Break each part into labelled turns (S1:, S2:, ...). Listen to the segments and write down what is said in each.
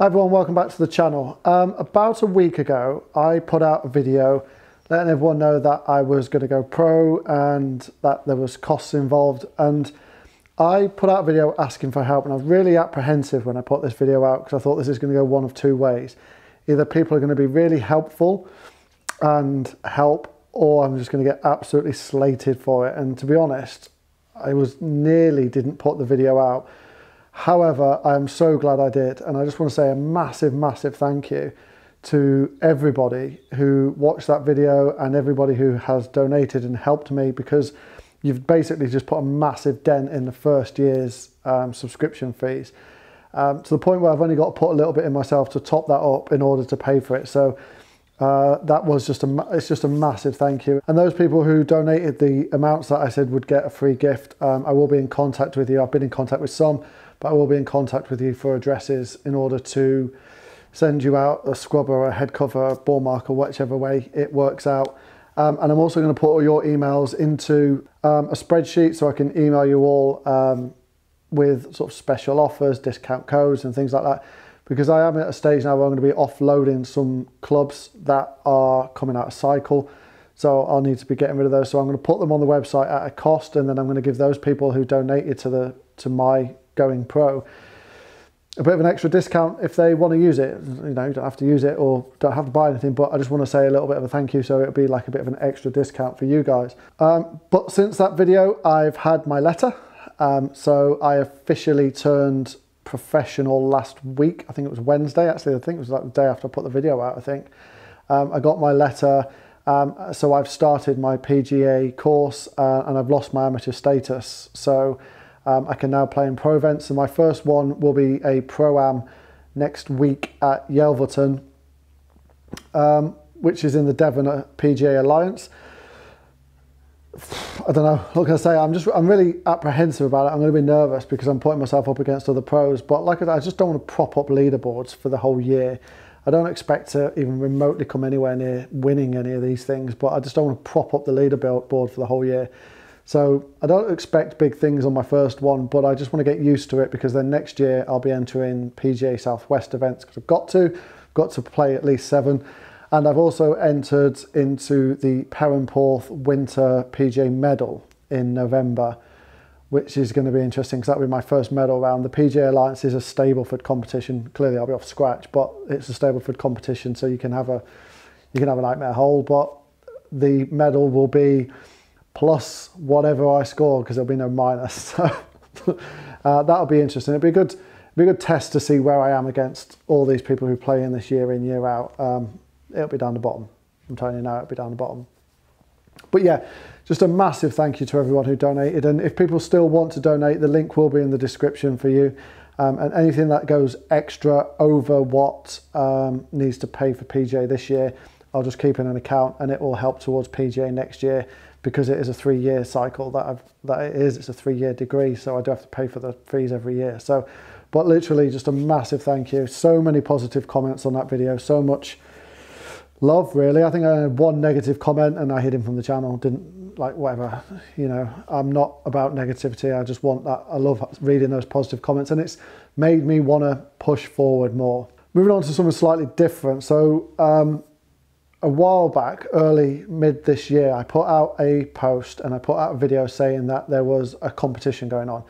S1: Hi everyone, welcome back to the channel. About a week ago, I put out a video letting everyone know that I was going to go pro and that there was costs involved. And I put out a video asking for help, and I was really apprehensive when I put this video out because I thought this is going to go one of two ways. Either people are going to be really helpful and help, or I'm just going to get absolutely slated for it. And to be honest, I nearly didn't put the video out. However, I'm so glad I did, and I just want to say a massive, massive thank you to everybody who watched that video and everybody who has donated and helped me, because you've basically just put a massive dent in the first year's subscription fees, to the point where I've only got to put a little bit in myself to top that up in order to pay for it. So that was it's just a massive thank you. And those people who donated the amounts that I said would get a free gift, I will be in contact with you. I've been in contact with some, but I will be in contact with you for addresses in order to send you out a scrubber or a head cover, a ball marker, whichever way it works out. And I'm also going to put all your emails into a spreadsheet so I can email you all with sort of special offers, discount codes and things like that, because I am at a stage now where I'm going to be offloading some clubs that are coming out of cycle. So I'll need to be getting rid of those. So I'm going to put them on the website at a cost, and then I'm going to give those people who donated to my Going Pro a bit of an extra discount if they want to use it. You know, you don't have to use it or don't have to buy anything, but I just want to say a little bit of a thank you, so it'll be like a bit of an extra discount for you guys. But since that video, I've had my letter. So I officially turned professional last week. I think it was Wednesday, actually. I think it was like the day after I put the video out, I think. I got my letter. So I've started my PGA course and I've lost my amateur status. So I can now play in pro events, and my first one will be a Pro-Am next week at Yelverton, which is in the Devon PGA Alliance. I don't know what can I say. I'm really apprehensive about it. I'm going to be nervous because I'm putting myself up against other pros, but like I said, I just don't want to prop up leaderboards for the whole year. I don't expect to even remotely come anywhere near winning any of these things, but I just don't want to prop up the leaderboard for the whole year. So I don't expect big things on my first one, but I just want to get used to it, because then next year I'll be entering PGA Southwest events, because I've got to play at least 7. And I've also entered into the Perranporth Winter PGA Medal in November, which is going to be interesting because that'll be my first medal round. The PGA Alliance is a Stableford competition. Clearly I'll be off scratch, but it's a Stableford competition, so you can have a nightmare hole, but the medal will be plus whatever I score, because there'll be no minus. So that'll be interesting. It'll be a good test to see where I am against all these people who play in this year in, year out. It'll be down the bottom. I'm telling you now, it'll be down the bottom. But yeah, just a massive thank you to everyone who donated. And if people still want to donate, the link will be in the description for you. And anything that goes extra over what needs to pay for PGA this year, I'll just keep in an account, and it will help towards PGA next year, because it is a 3-year cycle it's a 3-year degree, so I do have to pay for the fees every year. So, but literally just a massive thank you. So many positive comments on that video, so much love, really. I think I had one negative comment and I hid him from the channel. Didn't like, whatever, you know, I'm not about negativity. I just want that. I love reading those positive comments, and it's made me want to push forward more. Moving on to something slightly different. So a while back, mid this year, I put out a post and I put out a video saying that there was a competition going on.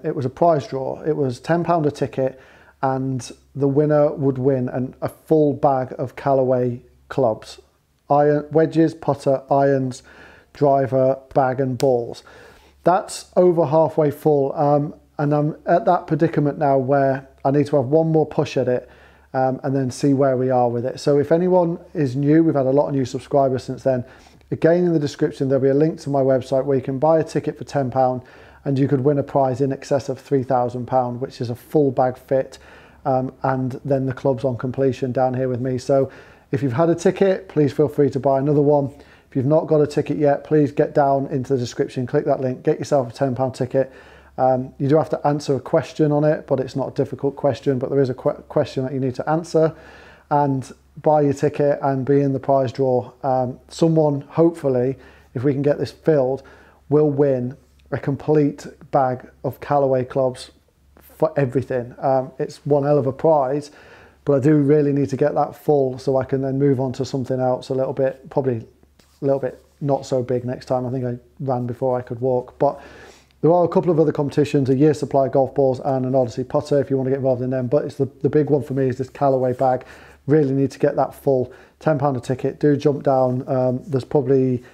S1: It was a prize draw. It was £10 a ticket, and the winner would win a full bag of Callaway clubs. Wedges, putter, irons, driver, bag and balls. That's over halfway full, and I'm at that predicament now where I need to have one more push at it, and then see where we are with it. So if anyone is new, we've had a lot of new subscribers since then. Again, in the description, there'll be a link to my website where you can buy a ticket for £10 and you could win a prize in excess of £3,000, which is a full bag fit, and then the clubs on completion down here with me. So if you've had a ticket, please feel free to buy another one. If you've not got a ticket yet, please get down into the description, click that link, get yourself a £10 ticket. You do have to answer a question on it, but it's not a difficult question, but there is a question that you need to answer, and buy your ticket and be in the prize draw. Someone, hopefully, if we can get this filled, will win a complete bag of Callaway clubs, for everything. It's one hell of a prize, but I do really need to get that full so I can then move on to something else a little bit, probably a little bit not so big next time. I think I ran before I could walk. But there are a couple of other competitions, a year's supply of golf balls and an Odyssey putter if you want to get involved in them. But it's the big one for me is this Callaway bag. Really need to get that full. £10 a ticket. Do jump down. There's probably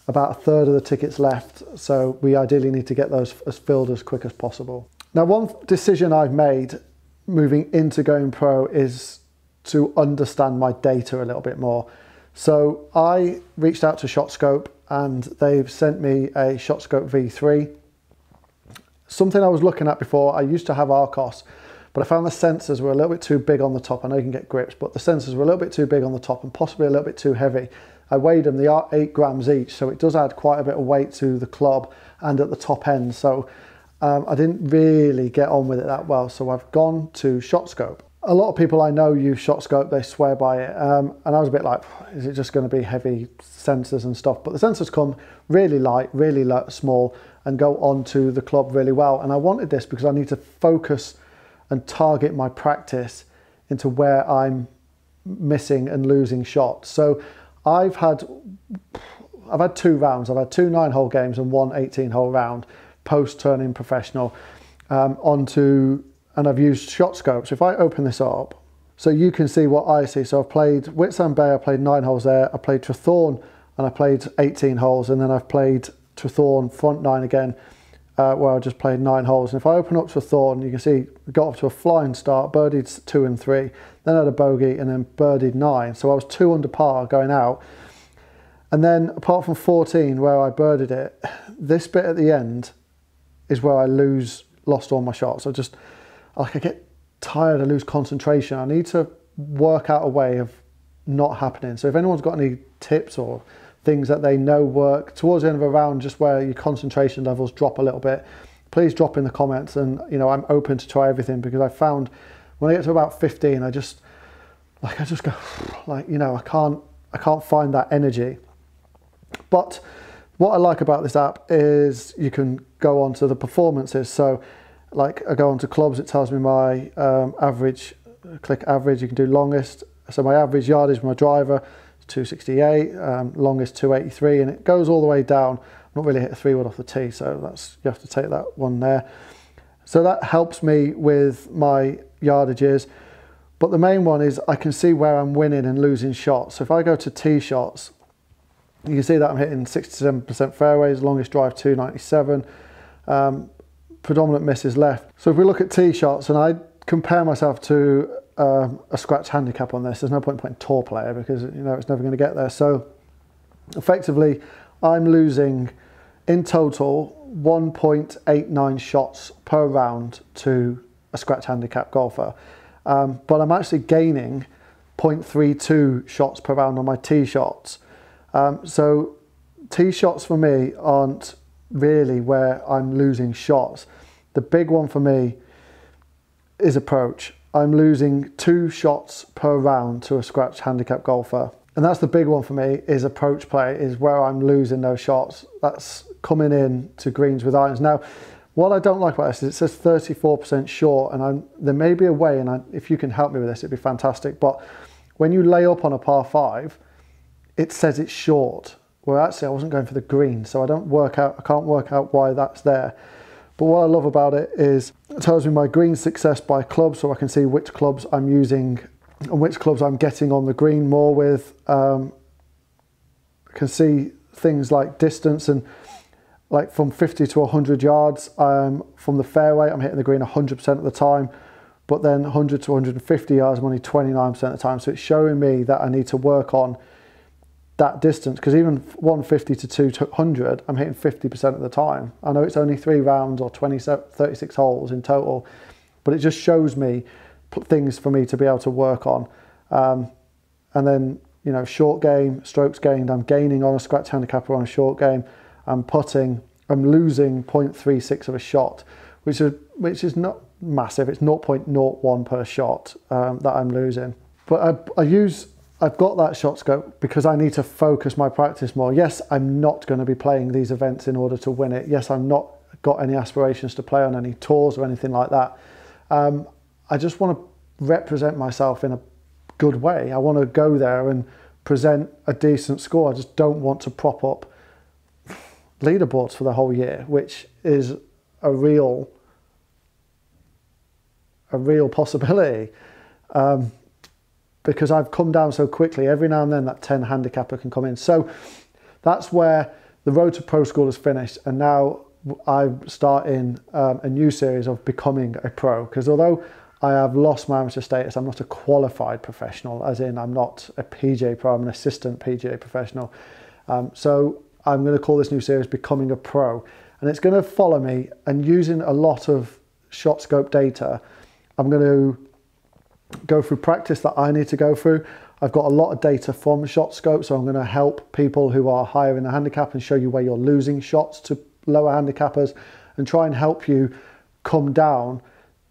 S1: about a third of the tickets left. So we ideally need to get those filled as quick as possible. Now, one decision I've made moving into going pro is to understand my data a little bit more. So I reached out to ShotScope and they've sent me a ShotScope V3. Something I was looking at before, I used to have Arcos, but I found the sensors were a little bit too big on the top. I know you can get grips, but the sensors were a little bit too big on the top and possibly a little bit too heavy. I weighed them, they are 8 grams each, so it does add quite a bit of weight to the club and at the top end. So I didn't really get on with it that well, so I've gone to ShotScope. A lot of people I know use ShotScope, they swear by it, and I was a bit like, is it just going to be heavy sensors and stuff? But the sensors come really light, really small, and go onto the club really well. And I wanted this because I need to focus and target my practice into where I'm missing and losing shots. So I've had 2 rounds. I've had 2 9-hole games and 1 18-hole round post turning professional and I've used ShotScope. So if I open this up, so you can see what I see. So I've played Whitsand Bay, I played 9 holes there. I played Trethorn and I played 18 holes, and then I've played Trethorn front 9 again, where I just played 9 holes. And if I open up Trethorn, you can see we got off to a flying start, birdied 2 and 3, then had a bogey and then birdied 9. So I was 2 under par going out. And then apart from 14 where I birdied it, this bit at the end is where I lost all my shots. I get tired, I lose concentration. I need to work out a way of not happening. So if anyone's got any tips or things that they know work towards the end of a round, just where your concentration levels drop a little bit, please drop in the comments. And I'm open to try everything, because I found when I get to about 15, I just go I can't find that energy. But what I like about this app is you can go on to the performances. So like I go onto clubs, it tells me my average, click average, you can do longest. So my average yardage with my driver is 268, longest 283, and it goes all the way down. I'm not really hit a 3-wood off the tee, so you have to take that one there. So that helps me with my yardages. But the main one is I can see where I'm winning and losing shots. So if I go to tee shots, you can see that I'm hitting 67% fairways, longest drive 297. Predominant misses left. So if we look at tee shots, and I compare myself to a scratch handicap on this, there's no point putting tour player, because it's never going to get there. So effectively I'm losing in total 1.89 shots per round to a scratch handicap golfer, but I'm actually gaining 0.32 shots per round on my tee shots. So tee shots for me aren't really where I'm losing shots. The big one for me is approach. I'm losing 2 shots per round to a scratch handicap golfer, and that's the big one for me, is approach play, is where I'm losing those shots. That's coming in to greens with irons. Now what I don't like about this is it says 34% short, and there may be a way, and if you can help me with this, it'd be fantastic, but when you lay up on a par 5, it says it's short. Well, actually I wasn't going for the green, so I can't work out why that's there. But what I love about it is it tells me my green success by club, so I can see which clubs I'm using and which clubs I'm getting on the green more with. I can see things like distance, and like from 50 to 100 yards from the fairway, I'm hitting the green 100% of the time, but then 100 to 150 yards, I'm only 29% of the time. So it's showing me that I need to work on that distance, because even 150 to 200, I'm hitting 50% of the time. I know it's only 3 rounds or 36 holes in total, but it just shows me things for me to be able to work on. And then, short game, strokes gained, I'm gaining on a scratch handicap or on a short game. I'm putting, I'm losing 0.36 of a shot, which is not massive. It's 0.01 per shot that I'm losing. But I've got that ShotScope because I need to focus my practice more. Yes, I'm not going to be playing these events in order to win it. Yes, I'm not got any aspirations to play on any tours or anything like that. I just want to represent myself in a good way. I want to go there and present a decent score. I just don't want to prop up leaderboards for the whole year, which is a real possibility, because I've come down so quickly. Every now and then that 10 handicapper can come in. So that's where the Road to Pro School is finished, and now I'm starting a new series of becoming a pro, because although I have lost my amateur status, I'm not a qualified professional, as in I'm not a PGA pro, I'm an assistant PGA professional. So I'm going to call this new series Becoming a Pro, and it's going to follow me, and using a lot of ShotScope data, I'm going to go through practice that I need to go through. I've got a lot of data from ShotScope, so I'm going to help people who are higher in the handicap and show you where you're losing shots to lower handicappers, and try and help you come down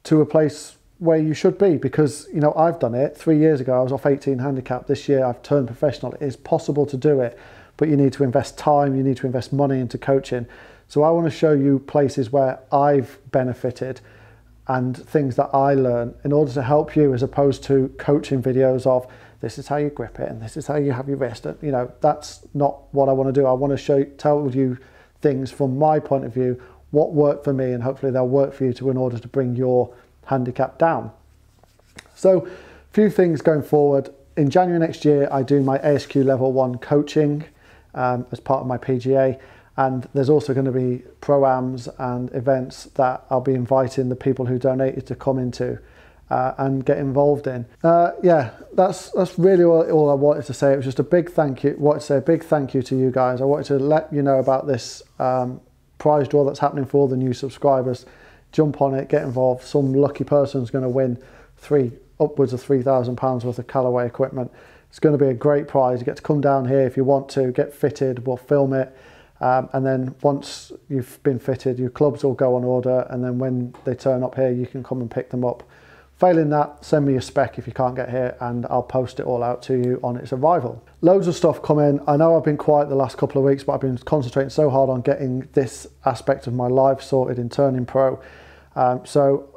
S1: to a place where you should be, because you know I've done it. 3 years ago I was off 18 handicap. This year I've turned professional. It is possible to do it, but you need to invest time, you need to invest money into coaching. So I want to show you places where I've benefited and things that I learn in order to help you, as opposed to coaching videos of this is how you grip it and this is how you have your wrist. You know, that's not what I want to do. I want to tell you things from my point of view, what worked for me, and hopefully they'll work for you too, in order to bring your handicap down. So a few things going forward. In January next year I do my ASQ level 1 coaching as part of my PGA, and there's also going to be pro-ams and events that I'll be inviting the people who donated to come into and get involved in. Yeah, that's really all I wanted to say. It was just a big thank you. Wanted to say a big thank you to you guys. I wanted to let you know about this prize draw that's happening for all the new subscribers. Jump on it, get involved. Some lucky person's going to win upwards of £3,000 worth of Callaway equipment. It's going to be a great prize. You get to come down here if you want to, get fitted, we'll film it. And then once you've been fitted, your clubs will go on order, and then when they turn up here, you can come and pick them up. Failing that, send me a spec if you can't get here, and I'll post it all out to you on its arrival. Loads of stuff coming. I know I've been quiet the last couple of weeks, but I've been concentrating so hard on getting this aspect of my life sorted in turning pro. So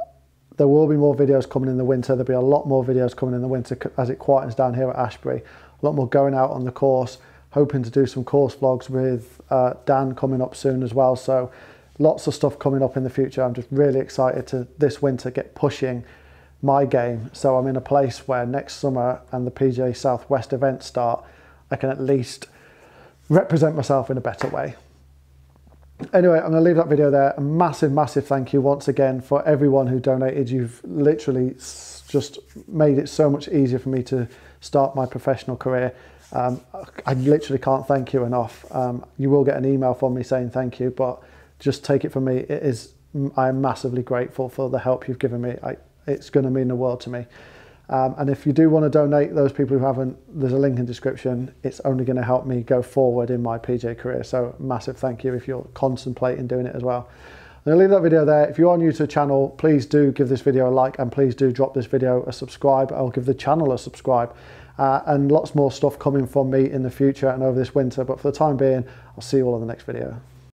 S1: there will be more videos coming in the winter. There'll be a lot more videos coming in the winter as it quietens down here at Ashbury. A lot more going out on the course, hoping to do some course vlogs with Dan coming up soon as well. So lots of stuff coming up in the future. I'm just really excited to this winter get pushing my game, so I'm in a place where next summer and the PGA Southwest events start, I can at least represent myself in a better way. Anyway, I'm going to leave that video there. A massive thank you once again for everyone who donated. You've literally just made it so much easier for me to start my professional career. I literally can't thank you enough. You will get an email from me saying thank you, but just take it from me. I am massively grateful for the help you've given me. It's going to mean the world to me. And if you do want to donate, those people who haven't, there's a link in the description. It's only going to help me go forward in my PGA career. So massive thank you if you're contemplating doing it as well. I'm going to leave that video there. If you are new to the channel, please do give this video a like, and please do drop this video a subscribe. I'll give the channel a subscribe. And lots more stuff coming from me in the future and over this winter. But for the time being, I'll see you all in the next video.